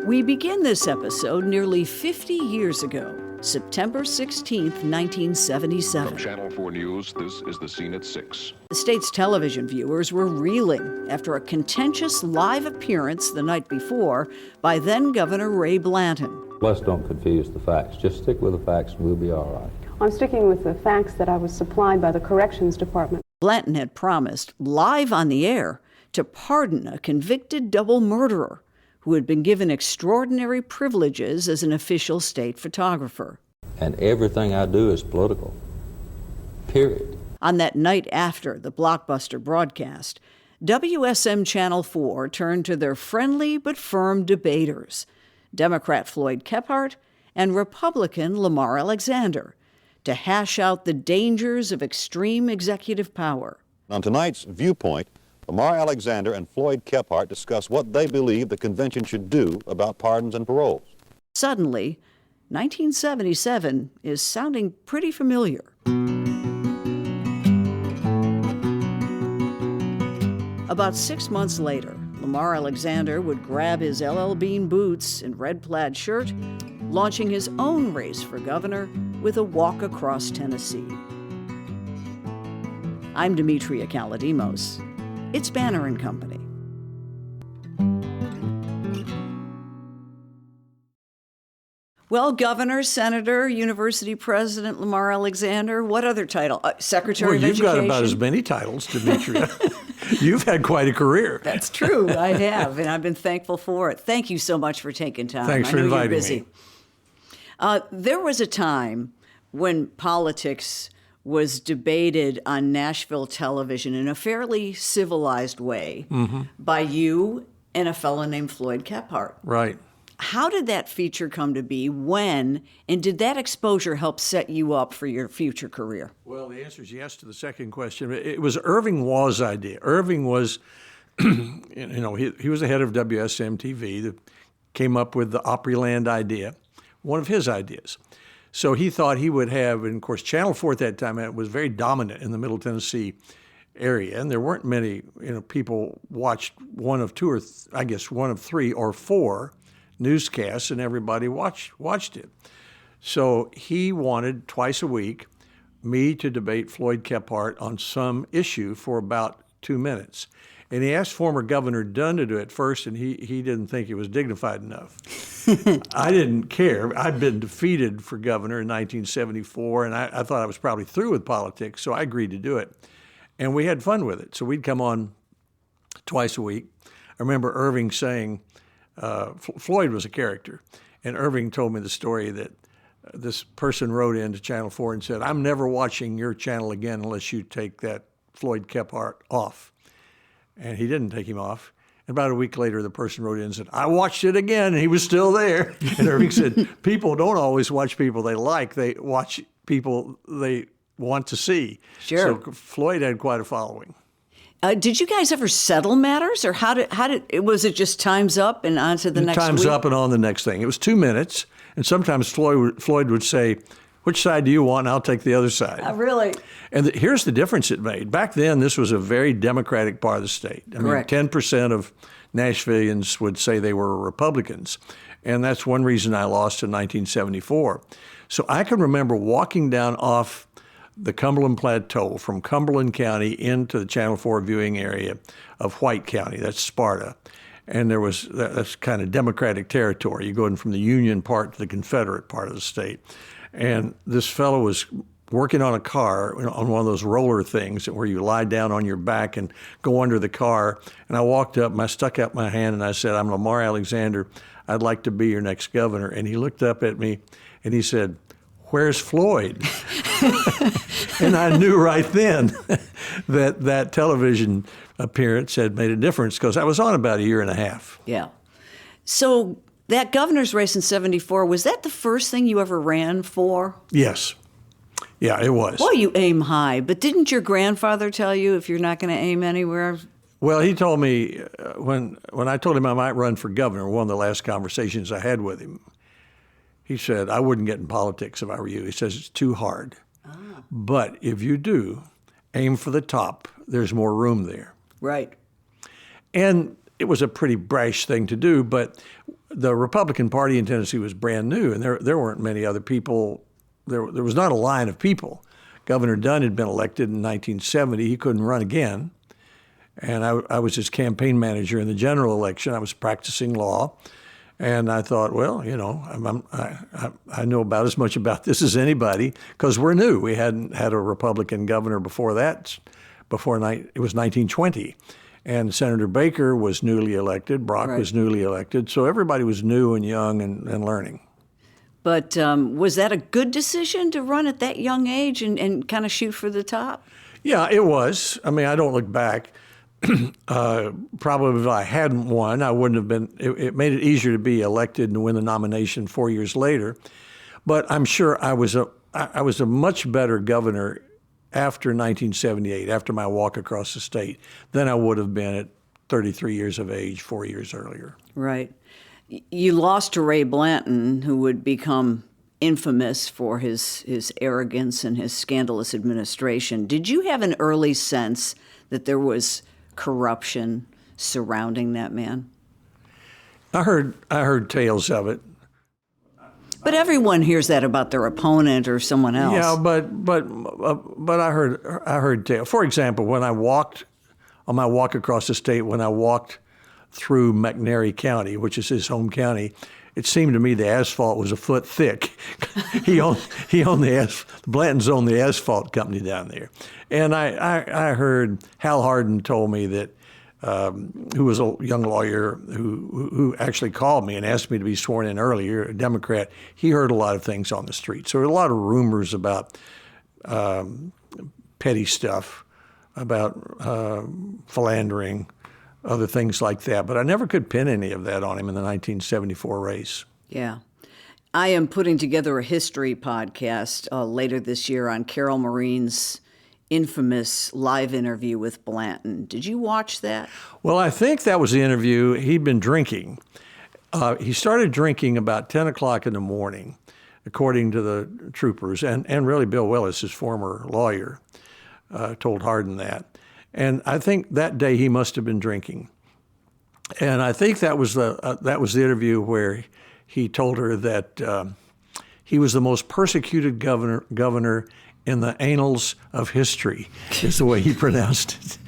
We begin this episode nearly 50 years ago, September 16th, 1977. From Channel 4 News, this is the scene at 6. The state's television viewers were reeling after a contentious live appearance the night before by then-Governor Ray Blanton. Let's don't confuse the facts. Just stick with the facts and we'll be all right. I'm sticking with the facts that I was supplied by the Corrections Department. Blanton had promised, live on the air, to pardon a convicted double murderer who had been given extraordinary privileges as an official state photographer. And everything I do is political. Period. On that night after the blockbuster broadcast, WSM Channel 4 turned to their friendly but firm debaters, Democrat Floyd Kephart and Republican Lamar Alexander, to hash out the dangers of extreme executive power. On tonight's Viewpoint, Lamar Alexander and Floyd Kephart discuss what they believe the convention should do about pardons and paroles. Suddenly, 1977 is sounding pretty familiar. About 6 months later, Lamar Alexander would grab his LL Bean boots and red plaid shirt, launching his own race for governor with a walk across Tennessee. I'm Demetria Kalodimos. It's Banner and Company. Well, Governor, Senator, University President Lamar Alexander, what other title? Secretary of Education? Well, you've got about as many titles, Demetria. You've had quite a career. That's true. I have, and I've been thankful for it. Thank you so much for taking time. Thanks for inviting you're busy. me. There was a time when politics was debated on Nashville television in a fairly civilized way by you and a fellow named Floyd Kephart. Right. How did that feature come to be? When? And did that exposure help set you up for your future career? Well, the answer is yes to the second question. It was Irving Waugh's idea. Irving was, he was the head of WSM-TV that came up with the Opryland idea, one of his ideas. So he thought he would have, and of course, Channel 4 at that time was very dominant in the Middle Tennessee area, and there weren't many, people watched one of three or four newscasts, and everybody watched it. So he wanted twice a week me to debate Floyd Kephart on some issue for about 2 minutes. And he asked former Governor Dunn to do it first, and he didn't think it was dignified enough. I didn't care. I'd been defeated for governor in 1974, and I thought I was probably through with politics, so I agreed to do it. And we had fun with it. So we'd come on twice a week. I remember Irving saying, Floyd was a character, and Irving told me the story that this person wrote into Channel 4 and said, "I'm never watching your channel again unless you take that Floyd Kephart off." And he didn't take him off. And about a week later, the person wrote in and said, "I watched it again," and he was still there. And Irving said, people don't always watch people they like. They watch people they want to see. Sure. So Floyd had quite a following. Did you guys ever settle matters, or was it just time's up and on to the next week? Time's up and on the next thing. It was 2 minutes, and sometimes Floyd would say, "Which side do you want? And I'll take the other side." Really? And here's the difference it made. Back then, this was a very Democratic part of the state. Correct. 10% of Nashvillians would say they were Republicans, and that's one reason I lost in 1974. So I can remember walking down off the Cumberland Plateau from Cumberland County into the Channel 4 viewing area of White County. That's Sparta. And that's kind of Democratic territory. You're going from the Union part to the Confederate part of the state. And this fellow was working on a car, on one of those roller things where you lie down on your back and go under the car. And I walked up and I stuck out my hand and I said, "I'm Lamar Alexander. I'd like to be your next governor." And he looked up at me and he said, "Where's Floyd?" And I knew right then that television appearance had made a difference because I was on about a year and a half. Yeah. So that governor's race in 74, was that the first thing you ever ran for? Yes. Yeah, it was. Well, you aim high, but didn't your grandfather tell you if you're not going to aim anywhere? Well, he told me when I told him I might run for governor, one of the last conversations I had with him, he said, "I wouldn't get in politics if I were you." He says, "It's too hard. But if you do, aim for the top. There's more room there." Right. And it was a pretty brash thing to do, but the Republican Party in Tennessee was brand new, and there weren't many other people. There was not a line of people. Governor Dunn had been elected in 1970. He couldn't run again. And I was his campaign manager in the general election. I was practicing law. And I thought, well, you know, I know about as much about this as anybody because we're new. We hadn't had a Republican governor before that. It was 1920. And Senator Baker was newly elected. Brock was newly elected. So everybody was new and young and learning. But was that a good decision to run at that young age and kind of shoot for the top? Yeah, it was. I mean, I don't look back. Probably if I hadn't won, I wouldn't have been. It made it easier to be elected and win the nomination 4 years later. But I'm sure I was a much better governor after 1978, after my walk across the state, than I would have been at 33 years of age 4 years earlier. Right. You lost to Ray Blanton, who would become infamous for his arrogance and his scandalous administration. Did you have an early sense that there was corruption surrounding that man? I heard tales of it. But everyone hears that about their opponent or someone else. Yeah, but I heard tales. For example, when I walked on my walk across the state, when I walked through McNairy County, which is his home county, it seemed to me the asphalt was a foot thick. he owned Blanton's owned the asphalt company down there. And I heard Hal Hardin told me that, who was a young lawyer who actually called me and asked me to be sworn in earlier, a Democrat. He heard a lot of things on the street. So there were a lot of rumors about petty stuff, about philandering, other things like that. But I never could pin any of that on him in the 1974 race. Yeah. I am putting together a history podcast later this year on Carol Maureen's infamous live interview with Blanton. Did you watch that? Well, I think that was the interview. He'd been drinking. He started drinking about 10 o'clock in the morning, according to the troopers, and really Bill Willis, his former lawyer, told Hardin that. And I think that day he must have been drinking. And I think that was the interview where he told her that he was the most persecuted governor in the annals of history, is the way he pronounced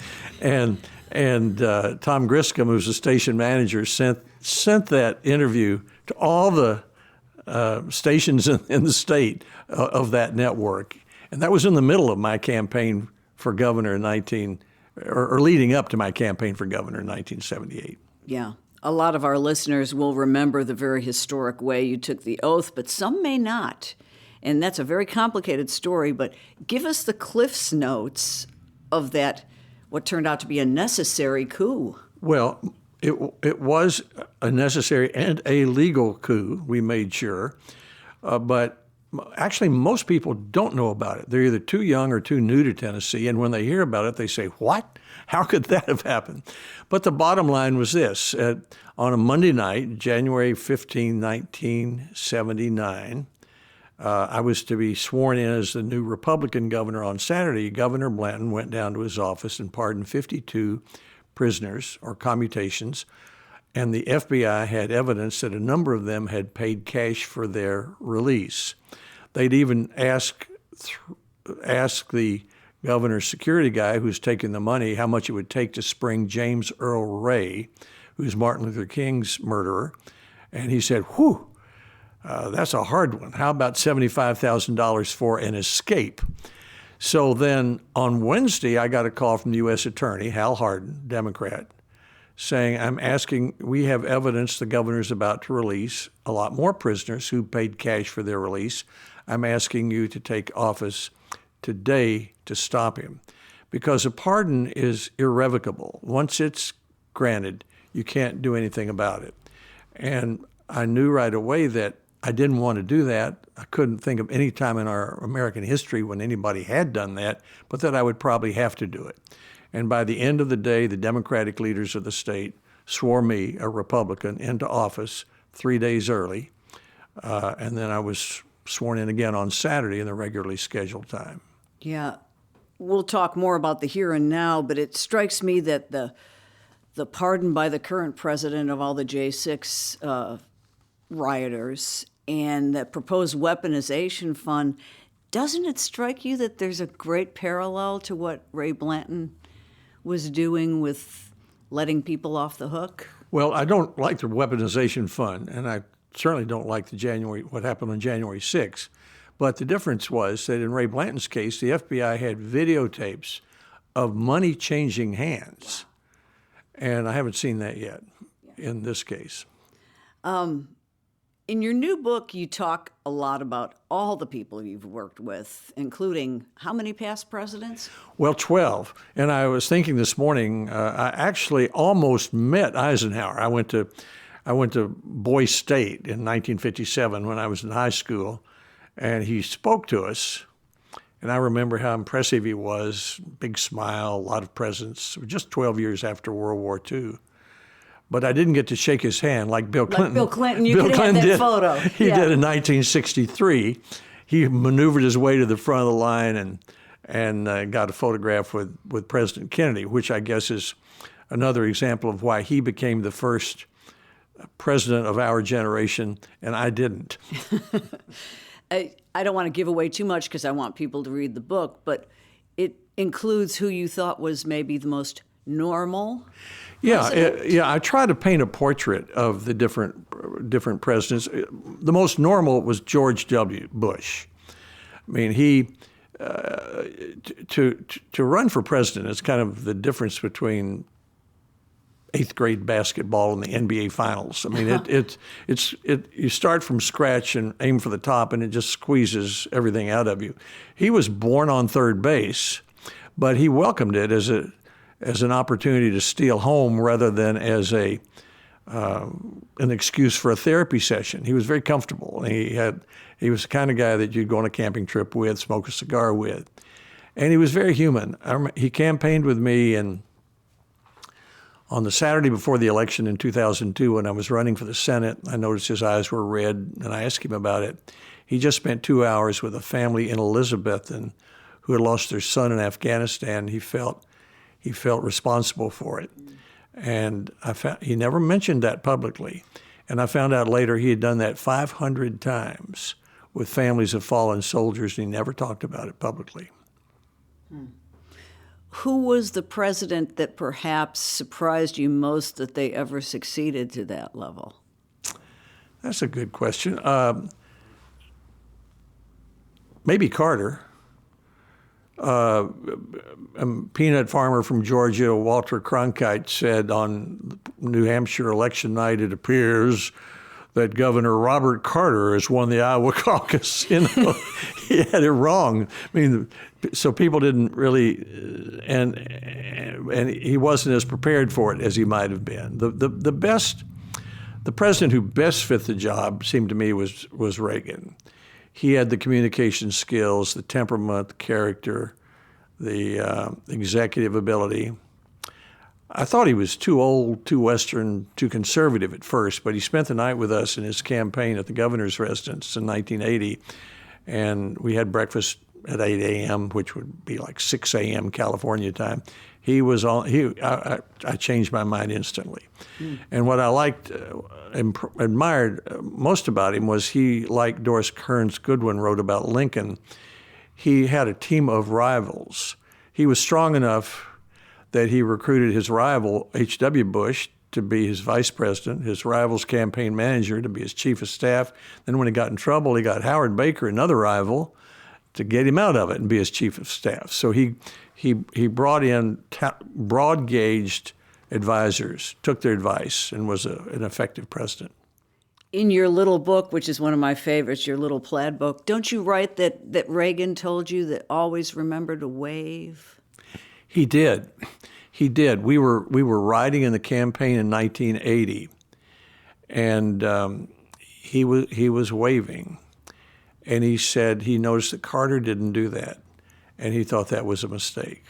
it. And Tom Griscom, who's the station manager, sent that interview to all the stations in the state of that network. And that was in the middle of my campaign for governor in or leading up to my campaign for governor in 1978. Yeah. A lot of our listeners will remember the very historic way you took the oath, but some may not. And that's a very complicated story, but give us the Cliff's Notes of that, what turned out to be a necessary coup. Well, it was a necessary and a legal coup, we made sure. But actually, most people don't know about it. They're either too young or too new to Tennessee, and when they hear about it, they say, what? How could that have happened? But the bottom line was this. On a Monday night, January 15, 1979, I was to be sworn in as the new Republican governor on Saturday. Governor Blanton went down to his office and pardoned 52 prisoners or commutations, and the FBI had evidence that a number of them had paid cash for their release. They'd even ask the governor's security guy who's taking the money how much it would take to spring James Earl Ray, who's Martin Luther King's murderer. And he said, whew, that's a hard one. How about $75,000 for an escape? So then on Wednesday, I got a call from the U.S. Attorney, Hal Hardin, Democrat, saying, we have evidence the governor's about to release a lot more prisoners who paid cash for their release. I'm asking you to take office today to stop him, because a pardon is irrevocable. Once it's granted, you can't do anything about it. And I knew right away that I didn't want to do that. I couldn't think of any time in our American history when anybody had done that, but that I would probably have to do it. And by the end of the day, the Democratic leaders of the state swore me, a Republican, into office 3 days early. And then I was sworn in again on Saturday in the regularly scheduled time. Yeah. We'll talk more about the here and now, but it strikes me that the pardon by the current president of all the J6 rioters and the proposed weaponization fund, doesn't it strike you that there's a great parallel to what Ray Blanton was doing with letting people off the hook? Well, I don't like the weaponization fund, and I certainly don't like what happened on January 6th. But the difference was that in Ray Blanton's case, the FBI had videotapes of money changing hands. And I haven't seen that yet in this case. In your new book, you talk a lot about all the people you've worked with, including how many past presidents? Well, 12. And I was thinking this morning, I actually almost met Eisenhower. I went to Boise State in 1957 when I was in high school, and he spoke to us. And I remember how impressive he was, big smile, a lot of presence. It was just 12 years after World War II. But I didn't get to shake his hand like Bill Clinton. Like Bill Clinton, you could have that photo. He did in 1963. He maneuvered his way to the front of the line and got a photograph with President Kennedy, which I guess is another example of why he became the first president of our generation, and I didn't. I don't want to give away too much because I want people to read the book, but it includes who you thought was maybe the most normal. Yeah, I try to paint a portrait of the different presidents. The most normal was George W. Bush. I mean, he to run for president is kind of the difference between 8th grade basketball and the NBA finals. I mean, you start from scratch and aim for the top, and it just squeezes everything out of you. He was born on third base, but he welcomed it as an opportunity to steal home rather than as an excuse for a therapy session. He was very comfortable. He was the kind of guy that you'd go on a camping trip with, smoke a cigar with, and he was very human. He campaigned with me, and on the Saturday before the election in 2002, when I was running for the Senate, I noticed his eyes were red, and I asked him about it. He just spent 2 hours with a family in Elizabethton who had lost their son in Afghanistan. He felt responsible for it. And he never mentioned that publicly. And I found out later he had done that 500 times with families of fallen soldiers, and he never talked about it publicly. Who was the president that perhaps surprised you most that they ever succeeded to that level? That's a good question. Maybe Carter. A peanut farmer from Georgia, Walter Cronkite, said on New Hampshire election night, it appears that Governor Robert Carter has won the Iowa caucus. He had it wrong. I mean, so people didn't really, and he wasn't as prepared for it as he might have been. The president who best fit the job seemed to me was Reagan. He had the communication skills, the temperament, the character, the executive ability. I thought he was too old, too Western, too conservative at first, but he spent the night with us in his campaign at the governor's residence in 1980, and we had breakfast at 8 a.m., which would be like 6 a.m. California time. I changed my mind instantly. And what I liked, admired most about him was he, like Doris Kearns Goodwin wrote about Lincoln, he had a team of rivals. He was strong enough that he recruited his rival, H.W. Bush, to be his vice president, his rival's campaign manager to be his chief of staff. Then when he got in trouble, he got Howard Baker, another rival, to get him out of it and be his chief of staff. So he brought in broad-gauged advisors, took their advice, and was an effective president. In your little book, which is one of my favorites, your Little Plaid Book, don't you write that Reagan told you that always remember to wave? He did. He did. We were riding in the campaign in 1980, and he was waving, and he said he noticed that Carter didn't do that, and he thought that was a mistake.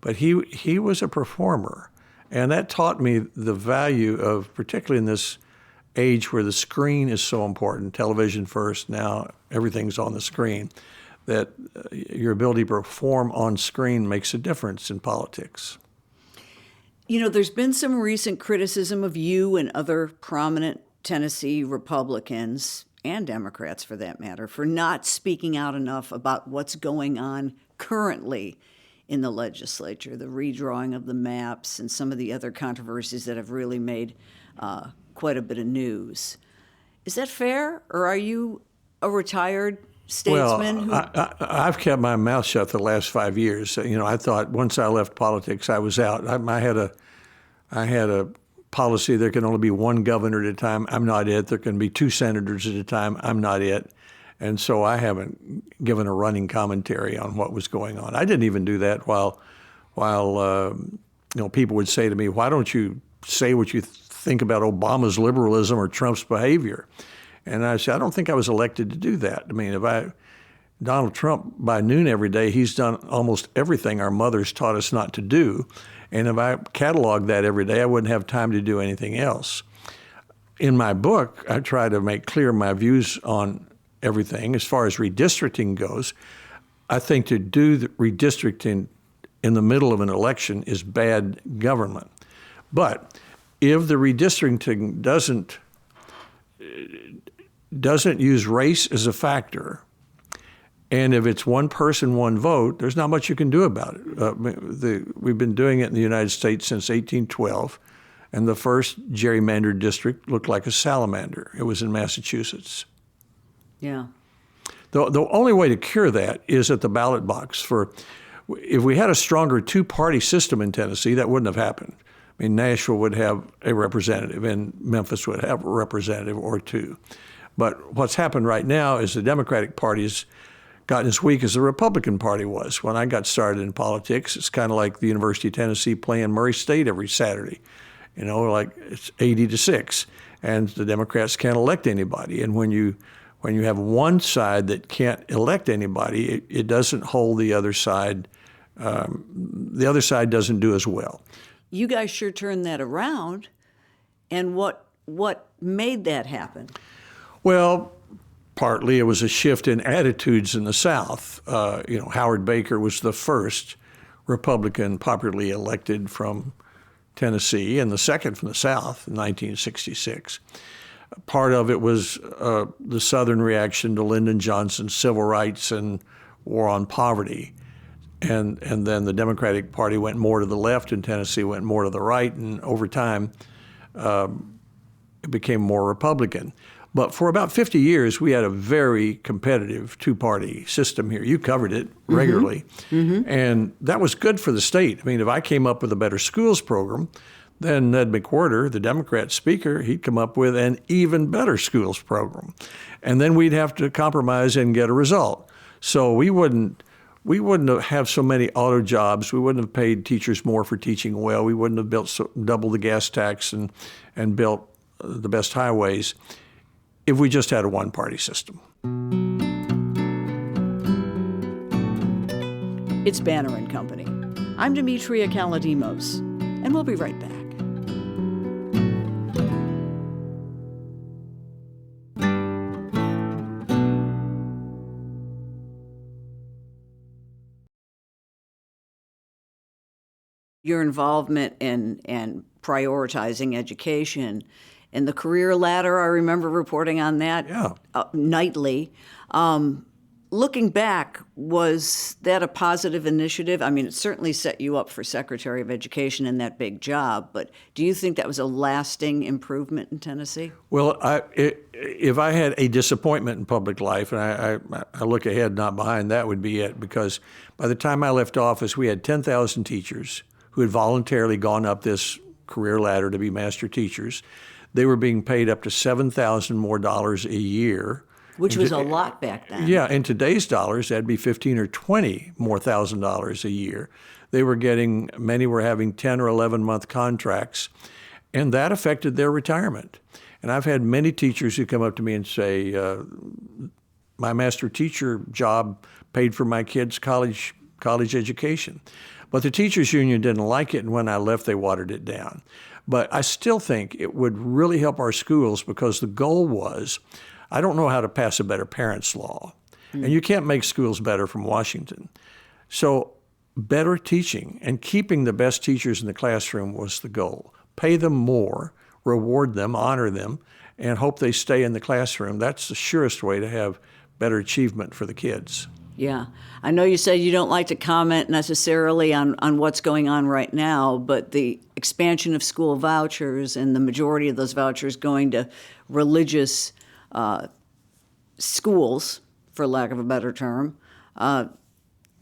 But he was a performer, and that taught me the value of, particularly in this age where the screen is so important, television first, now everything's on the screen, that your ability to perform on screen makes a difference in politics. You know, there's been some recent criticism of you and other prominent Tennessee Republicans and Democrats, for that matter, for not speaking out enough about what's going on currently in the legislature, the redrawing of the maps and some of the other controversies that have really made quite a bit of news. Is that fair, or are you a retired statesman? Well, I've kept my mouth shut the last 5 years. You know, I thought once I left politics, I was out. I had a policy there can only be one governor at a time. I'm not it. There can be two senators at a time. I'm not it. And so I haven't given a running commentary on what was going on. I didn't even do that while people would say to me, why don't you say what you think about Obama's liberalism or Trump's behavior? And I said, I don't think I was elected to do that. I mean, Donald Trump, by noon every day, he's done almost everything our mothers taught us not to do. And if I cataloged that every day, I wouldn't have time to do anything else. In my book, I try to make clear my views on everything. As far as redistricting goes, I think to do the redistricting in the middle of an election is bad government. But if the redistricting doesn't use race as a factor, and if it's one person, one vote, there's not much you can do about it. We've been doing it in the United States since 1812, and the first gerrymandered district looked like a salamander. It was in Massachusetts. Yeah. The only way to cure that is at the ballot box. If we had a stronger two-party system in Tennessee, that wouldn't have happened. I mean, Nashville would have a representative, and Memphis would have a representative or two. But what's happened right now is the Democratic Party has gotten as weak as the Republican Party was. When I got started in politics, it's kind of like the University of Tennessee playing Murray State every Saturday. You know, like it's 80-6, and the Democrats can't elect anybody. And when you have one side that can't elect anybody, it doesn't hold the other side. The other side doesn't do as well. You guys sure turned that around. And what made that happen? Well, partly it was a shift in attitudes in the South. Howard Baker was the first Republican popularly elected from Tennessee, and the second from the South in 1966. Part of it was the Southern reaction to Lyndon Johnson's civil rights and war on poverty. And then the Democratic Party went more to the left and Tennessee went more to the right, and over time it became more Republican. But for about 50 years, we had a very competitive two-party system here. You covered it regularly. Mm-hmm. And that was good for the state. I mean, if I came up with a better schools program, then Ned McWhorter, the Democrat speaker, he'd come up with an even better schools program. And then we'd have to compromise and get a result. So we wouldn't have so many auto jobs. We wouldn't have paid teachers more for teaching well. We wouldn't have built double the gas tax and built the best highways if we just had a one-party system. It's Banner and Company. I'm Demetria Kalodimos, and we'll be right back. Your involvement in prioritizing education and the career ladder, I remember reporting on that nightly. Looking back, was that a positive initiative? I mean, it certainly set you up for Secretary of Education in that big job, but do you think that was a lasting improvement in Tennessee? Well, if I had a disappointment in public life, and I look ahead, not behind, that would be it, because by the time I left office, we had 10,000 teachers who had voluntarily gone up this career ladder to be master teachers. They were being paid up to $7,000 more a year. Which was a lot back then. Yeah, in today's dollars, that'd be $15,000 or $20,000 more a year. Many were having 10 or 11-month contracts, and that affected their retirement. And I've had many teachers who come up to me and say, my master teacher job paid for my kids' college education. But the teachers union didn't like it, and when I left, they watered it down. But I still think it would really help our schools, because the goal was, I don't know how to pass a better parents' law. And you can't make schools better from Washington. So better teaching and keeping the best teachers in the classroom was the goal. Pay them more, reward them, honor them, and hope they stay in the classroom. That's the surest way to have better achievement for the kids. Yeah. I know you said you don't like to comment necessarily on what's going on right now, but the expansion of school vouchers and the majority of those vouchers going to religious schools, for lack of a better term,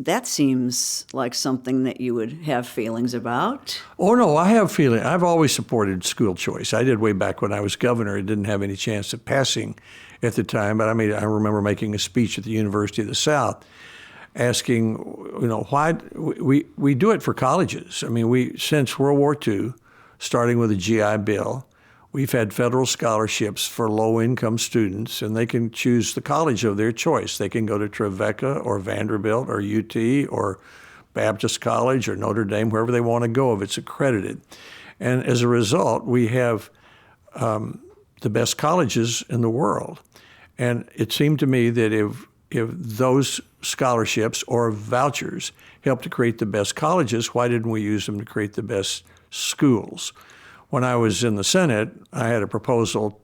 that seems like something that you would have feelings about. Oh, no, I have feeling. I've always supported school choice. I did way back when I was governor. I didn't have any chance of passing at the time, but I remember making a speech at the University of the South asking, why we do it for colleges. I mean, since World War II, starting with the GI Bill, we've had federal scholarships for low-income students, and they can choose the college of their choice. They can go to Trevecca or Vanderbilt or UT or Baptist College or Notre Dame, wherever they want to go if it's accredited. And as a result, we have the best colleges in the world. And it seemed to me that if those scholarships or vouchers helped to create the best colleges, why didn't we use them to create the best schools? When I was in the Senate, I had a proposal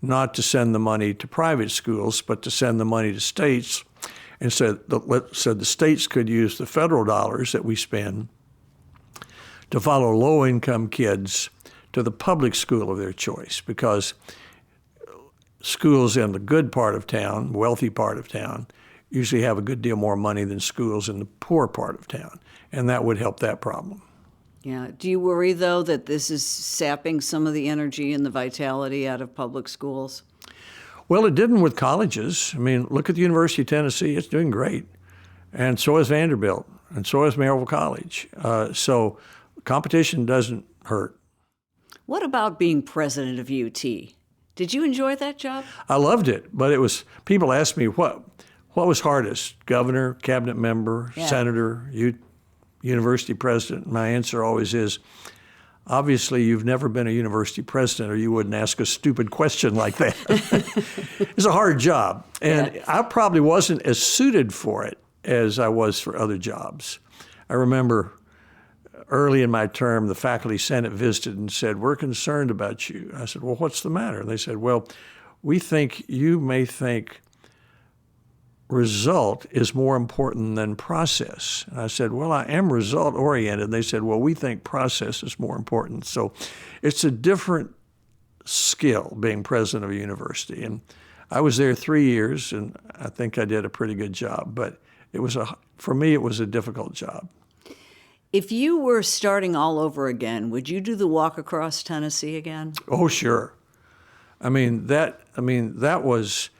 not to send the money to private schools, but to send the money to states, and said the states could use the federal dollars that we spend to follow low-income kids to the public school of their choice, because schools in the good part of town, wealthy part of town, usually have a good deal more money than schools in the poor part of town, and that would help that problem. Yeah. Do you worry, though, that this is sapping some of the energy and the vitality out of public schools? Well, it didn't with colleges. I mean, look at the University of Tennessee. It's doing great. And so is Vanderbilt. And so is Maryville College. So competition doesn't hurt. What about being president of UT? Did you enjoy that job? I loved it. But people ask me, what was hardest? Governor, cabinet member, senator, university president? My answer always is, obviously, you've never been a university president or you wouldn't ask a stupid question like that. It's a hard job. And I probably wasn't as suited for it as I was for other jobs. I remember early in my term, the faculty senate visited and said, "We're concerned about you." I said, "Well, what's the matter?" And they said, "Well, we think you may think result is more important than process." And I said, "Well, I am result oriented." And they said, "Well, we think process is more important." So it's a different skill being president of a university. And I was there 3 years, and I think I did a pretty good job. But for me, it was a difficult job. If you were starting all over again, would you do the walk across Tennessee again? Oh, sure. That was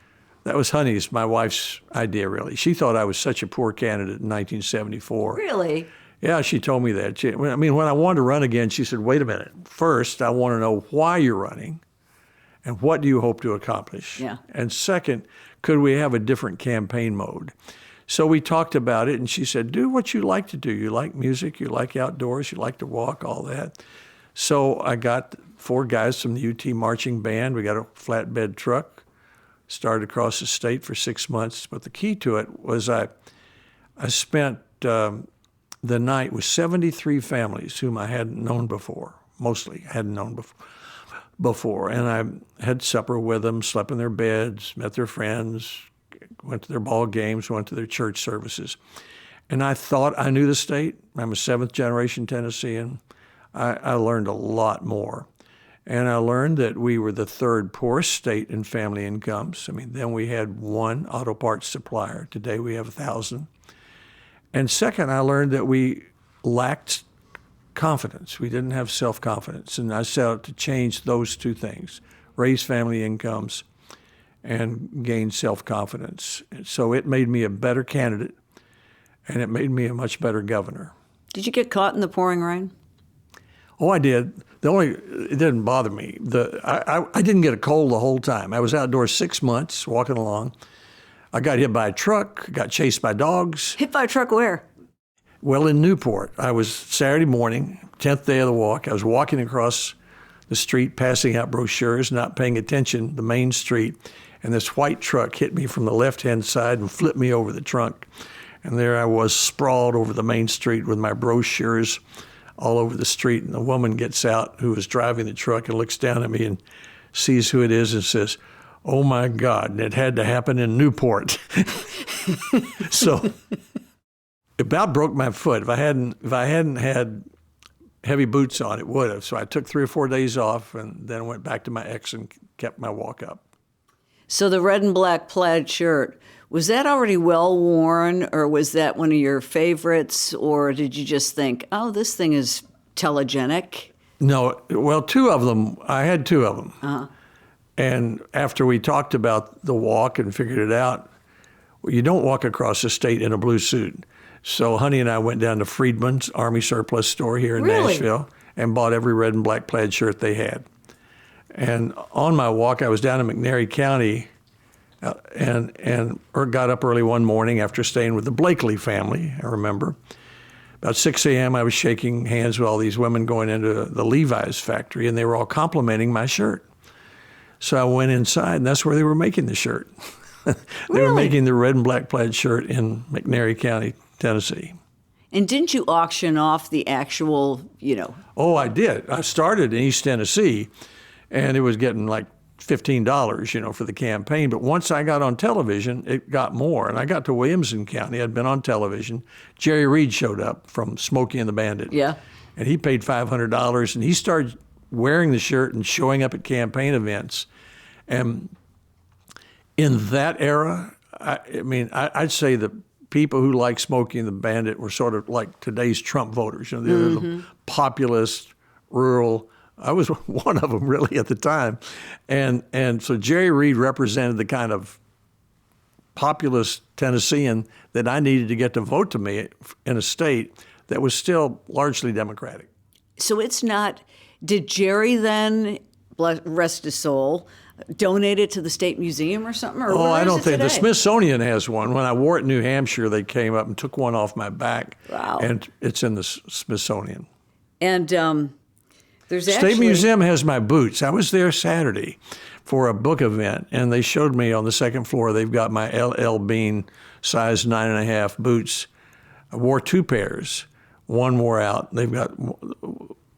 Honey's, my wife's idea, really. She thought I was such a poor candidate in 1974. Really? Yeah, she told me that. When I wanted to run again, she said, "Wait a minute. First, I want to know why you're running and what do you hope to accomplish? Yeah. And second, could we have a different campaign mode?" So we talked about it, and she said, "Do what you like to do. You like music, you like outdoors, you like to walk, all that." So I got 4 guys from the UT marching band. We got a flatbed truck, started across the state for 6 months. But the key to it was I spent the night with 73 families whom I hadn't known before, mostly hadn't known before. And I had supper with them, slept in their beds, met their friends, went to their ball games, went to their church services. And I thought I knew the state. I'm a 7th-generation Tennessean. I learned a lot more. And I learned that we were the 3rd poorest state in family incomes. Then we had 1 auto parts supplier. Today we have 1,000. And second, I learned that we lacked confidence. We didn't have self-confidence. And I set out to change those 2 things, raise family incomes and gain self-confidence. So it made me a better candidate, and it made me a much better governor. Did you get caught in the pouring rain? Oh, I did. It didn't bother me. I didn't get a cold the whole time. I was outdoors 6 months, walking along. I got hit by a truck, got chased by dogs. Hit by a truck where? Well, in Newport. I was Saturday morning, 10th day of the walk. I was walking across the street, passing out brochures, not paying attention, the main street. And this white truck hit me from the left-hand side and flipped me over the trunk. And there I was, sprawled over the main street with my brochures. all over the street, and a woman gets out who was driving the truck and looks down at me and sees who it is and says, "Oh my God, and it had to happen in Newport." So it about broke my foot. If I hadn't had heavy boots on, it would have. So I took 3 or 4 days off and then went back to my ex and kept my walk up. So the red and black plaid shirt, was that already well worn, or was that one of your favorites, or did you just think, oh, this thing is telegenic? No, well, 2 of them. I had 2 of them. Uh-huh. And after we talked about the walk and figured it out, well, you don't walk across the state in a blue suit. So Honey and I went down to Friedman's Army Surplus store here in Nashville and bought every red and black plaid shirt they had. And on my walk, I was down in McNairy County and got up early one morning after staying with the Blakely family, I remember. About 6 a.m., I was shaking hands with all these women going into the Levi's factory, and they were all complimenting my shirt. So I went inside, and that's where they were making the shirt. They were making the red and black plaid shirt in McNairy County, Tennessee. And didn't you auction off the actual, Oh, I did. I started in East Tennessee, and it was getting like $15, for the campaign. But once I got on television, it got more. And I got to Williamson County. I'd been on television. Jerry Reed showed up from Smokey and the Bandit. Yeah. And he paid $500, and he started wearing the shirt and showing up at campaign events. And in that era, I'd say the people who like Smokey and the Bandit were sort of like today's Trump voters. They're the populist, rural. I was one of them really at the time. And so Jerry Reed represented the kind of populist Tennessean that I needed to get to vote to me in a state that was still largely Democratic. So it's not, did Jerry then, rest his soul, donate it to the State Museum or something? Or I don't think. today? The Smithsonian has one. When I wore it in New Hampshire, they came up and took one off my back. Wow. And it's in the Smithsonian. And there's State Museum has my boots. I was there Saturday for a book event, and they showed me on the second floor, they've got my L.L. Bean size 9.5 boots. I wore 2 pairs. One wore out. They've got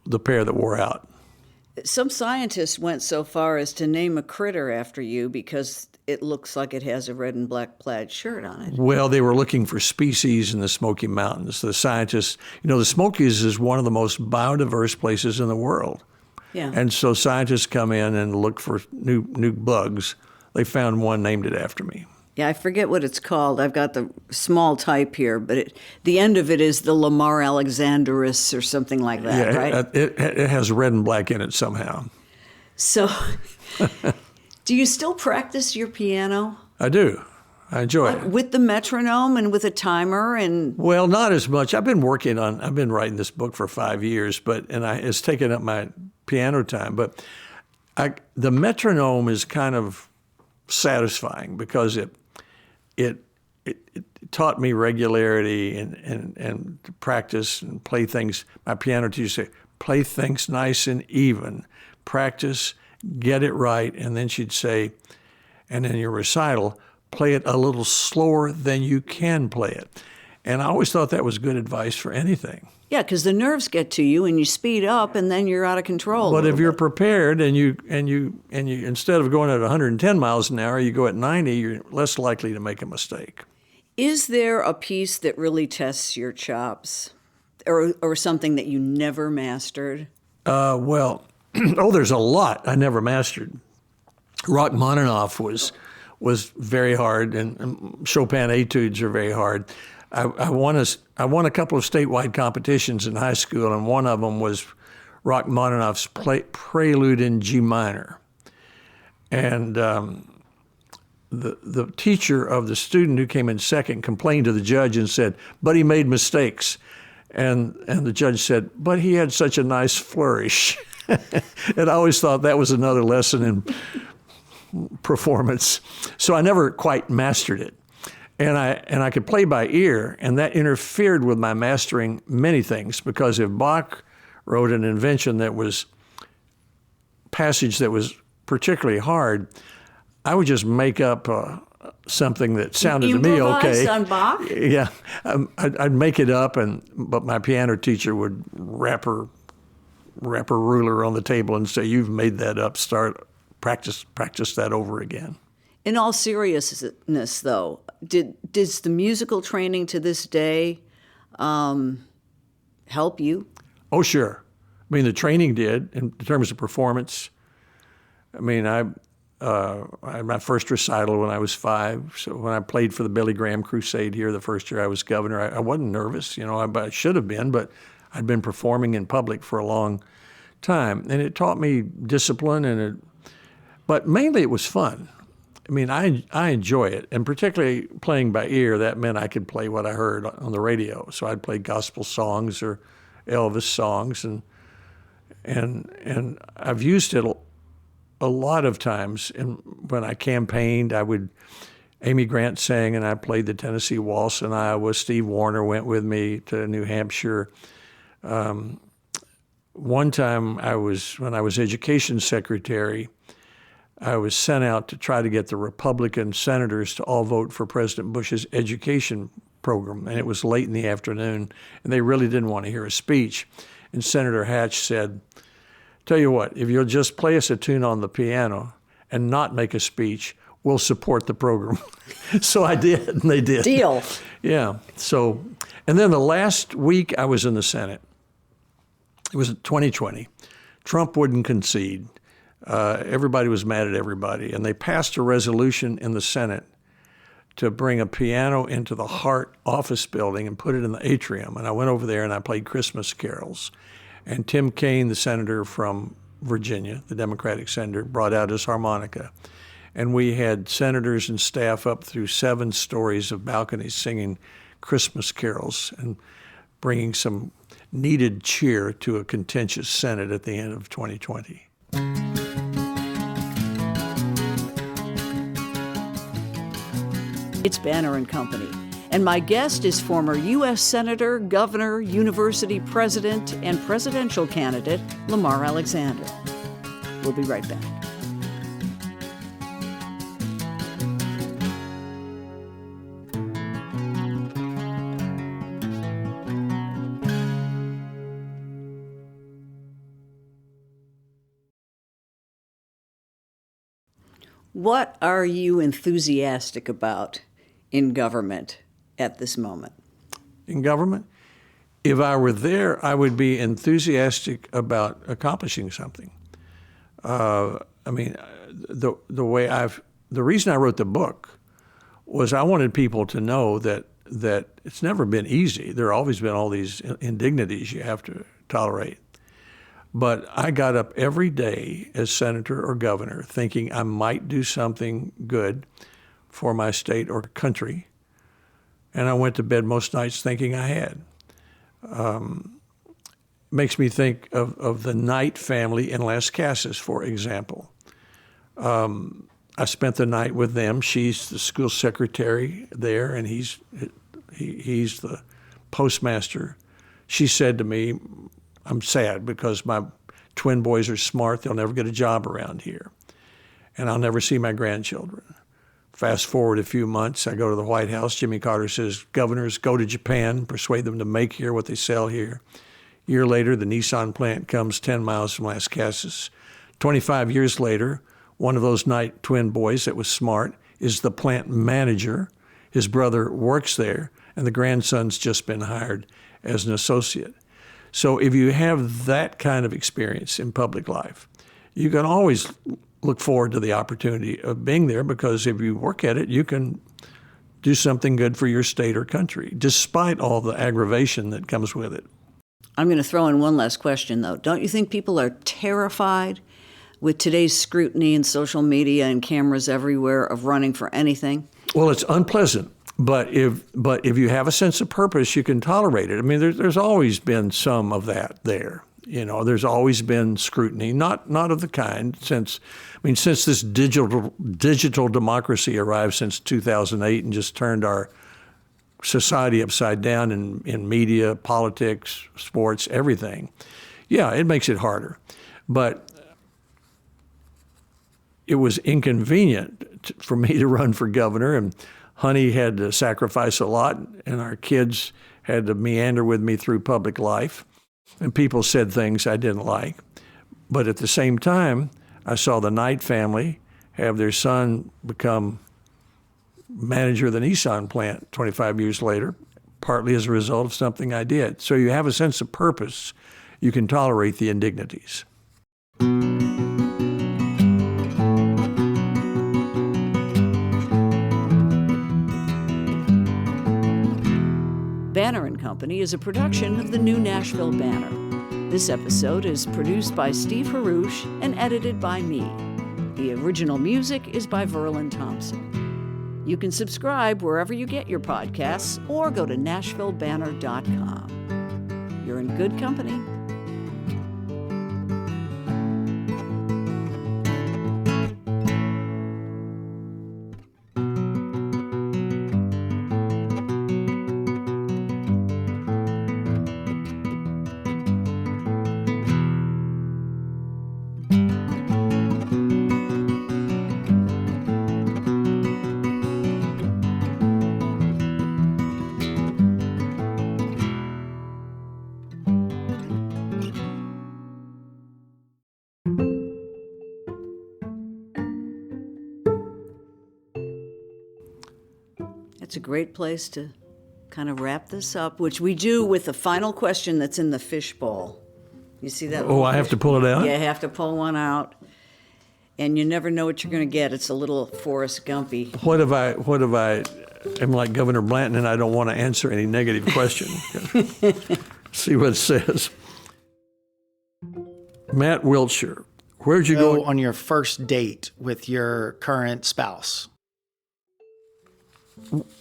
the pair that wore out. Some scientists went so far as to name a critter after you because it looks like it has a red and black plaid shirt on it. Well, they were looking for species in the Smoky Mountains. The scientists, the Smokies is one of the most biodiverse places in the world. Yeah. And so scientists come in and look for new bugs. They found one, named it after me. Yeah, I forget what it's called. I've got the small type here, but the end of it is the Lamar Alexanderus or something like that, right? It has red and black in it somehow. So, do you still practice your piano? I do. I enjoy it. With the metronome and with a timer and... Well, not as much. I've been writing this book for 5 years, it's taken up my piano time. But the metronome is kind of satisfying because it taught me regularity and to practice and play things. My piano teacher said, play things nice and even, practice, get it right. And then she'd say, and in your recital, play it a little slower than you can play it. And I always thought that was good advice for anything. Yeah, because the nerves get to you and you speed up and then you're out of control. But if you're prepared and you instead of going at 110 miles an hour, you go at 90, you're less likely to make a mistake. Is there a piece that really tests your chops or something that you never mastered? There's a lot I never mastered. Rachmaninoff was very hard, and Chopin etudes are very hard. I won a couple of statewide competitions in high school, and one of them was Rachmaninoff's Prelude in G minor. And the teacher of the student who came in second complained to the judge and said, but he made mistakes. And the judge said, but he had such a nice flourish. And I always thought that was another lesson in performance. So I never quite mastered it. And I could play by ear, and that interfered with my mastering many things, because if Bach wrote an invention that was passage that was particularly hard, I would just make up something that sounded to me Improvised okay. on Bach? Yeah, I'd make it up, but my piano teacher would wrap her ruler on the table and say, "You've made that up. Practice that over again." In all seriousness, though, does the musical training to this day help you? Oh, sure. I mean, the training did in terms of performance. I mean, I had my first recital when I was 5. So when I played for the Billy Graham Crusade here the first year I was governor, I wasn't nervous. I should have been, but I'd been performing in public for a long time. And it taught me discipline, but mainly it was fun. I mean, I enjoy it. And particularly playing by ear, that meant I could play what I heard on the radio. So I'd play gospel songs or Elvis songs. And I've used it a lot of times. And when I campaigned, Amy Grant sang, and I played the Tennessee Waltz in Iowa. Steve Warner went with me to New Hampshire. One time when I was education secretary, I was sent out to try to get the Republican senators to all vote for President Bush's education program. And it was late in the afternoon, and they really didn't want to hear a speech. And Senator Hatch said, "Tell you what, if you'll just play us a tune on the piano and not make a speech, we'll support the program." So I did, and they did. Deal. Yeah. So, and then the last week I was in the Senate, it was 2020. Trump wouldn't concede. Everybody was mad at everybody, and they passed a resolution in the Senate to bring a piano into the Hart office building and put it in the atrium. And I went over there and I played Christmas carols. And Tim Kaine, the senator from Virginia, the Democratic senator, brought out his harmonica. And we had senators and staff up through 7 stories of balconies singing Christmas carols and bringing some needed cheer to a contentious Senate at the end of 2020. It's Banner and Company, and my guest is former U.S. Senator, Governor, University President, and presidential candidate Lamar Alexander. We'll be right back. What are you enthusiastic about in government at this moment? In government? If I were there, I would be enthusiastic about accomplishing something. The reason I wrote the book was I wanted people to know that it's never been easy. There have always been all these indignities you have to tolerate. But I got up every day as senator or governor thinking I might do something good for my state or country, and I went to bed most nights thinking I had. Makes me think of the Knight family in Las Casas, for example. I spent the night with them. She's the school secretary there, and he's the postmaster. She said to me, "I'm sad because my twin boys are smart. They'll never get a job around here, and I'll never see my grandchildren." Fast forward a few months, I go to the White House. Jimmy Carter says, "Governors, go to Japan, persuade them to make here what they sell here." A year later, the Nissan plant comes 10 miles from Las Casas. 25 years later, one of those Knight twin boys that was smart is the plant manager. His brother works there, and the grandson's just been hired as an associate. So if you have that kind of experience in public life, you can always look forward to the opportunity of being there, because if you work at it, you can do something good for your state or country, despite all the aggravation that comes with it. I'm going to throw in one last question, though. Don't you think people are terrified with today's scrutiny and social media and cameras everywhere of running for anything? Well, it's unpleasant. But if you have a sense of purpose, you can tolerate it. I mean, there's always been some of that there. There's always been scrutiny, not of the kind since this digital democracy arrived since 2008 and just turned our society upside down in media, politics, sports, everything. Yeah, it makes it harder. But it was inconvenient for me to run for governor, and Honey had to sacrifice a lot, and our kids had to meander with me through public life, and people said things I didn't like. But at the same time, I saw the Knight family have their son become manager of the Nissan plant 25 years later, partly as a result of something I did. So you have a sense of purpose. You can tolerate the indignities. Banner & Company is a production of the New Nashville Banner. This episode is produced by Steve Harouche and edited by me. The original music is by Verlin Thompson. You can subscribe wherever you get your podcasts or go to NashvilleBanner.com. You're in good company. It's a great place to kind of wrap this up, which we do with the final question that's in the fishbowl. You see that? Oh, I have to pull it out? Yeah, you have to pull one out. And you never know what you're going to get. It's a little Forrest Gumpy. What if I am like Governor Blanton and I don't want to answer any negative question? See what it says. Matt Wiltshire, where'd you go on your first date with your current spouse?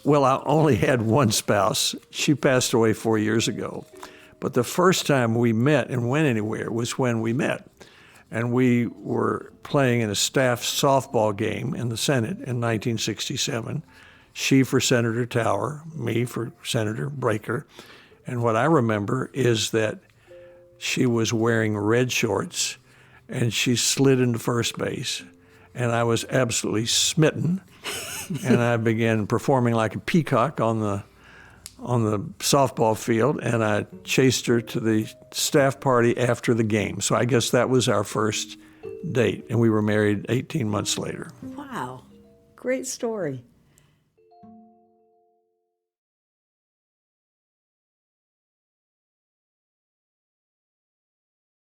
Well, I only had one spouse. She passed away 4 years ago. But the first time we met and went anywhere was when we met. And we were playing in a staff softball game in the Senate in 1967. She for Senator Tower, me for Senator Breaker. And what I remember is that she was wearing red shorts and she slid into first base. And I was absolutely smitten. And I began performing like a peacock on the softball field, and I chased her to the staff party after the game. So I guess that was our first date, and we were married 18 months later. Wow, great story.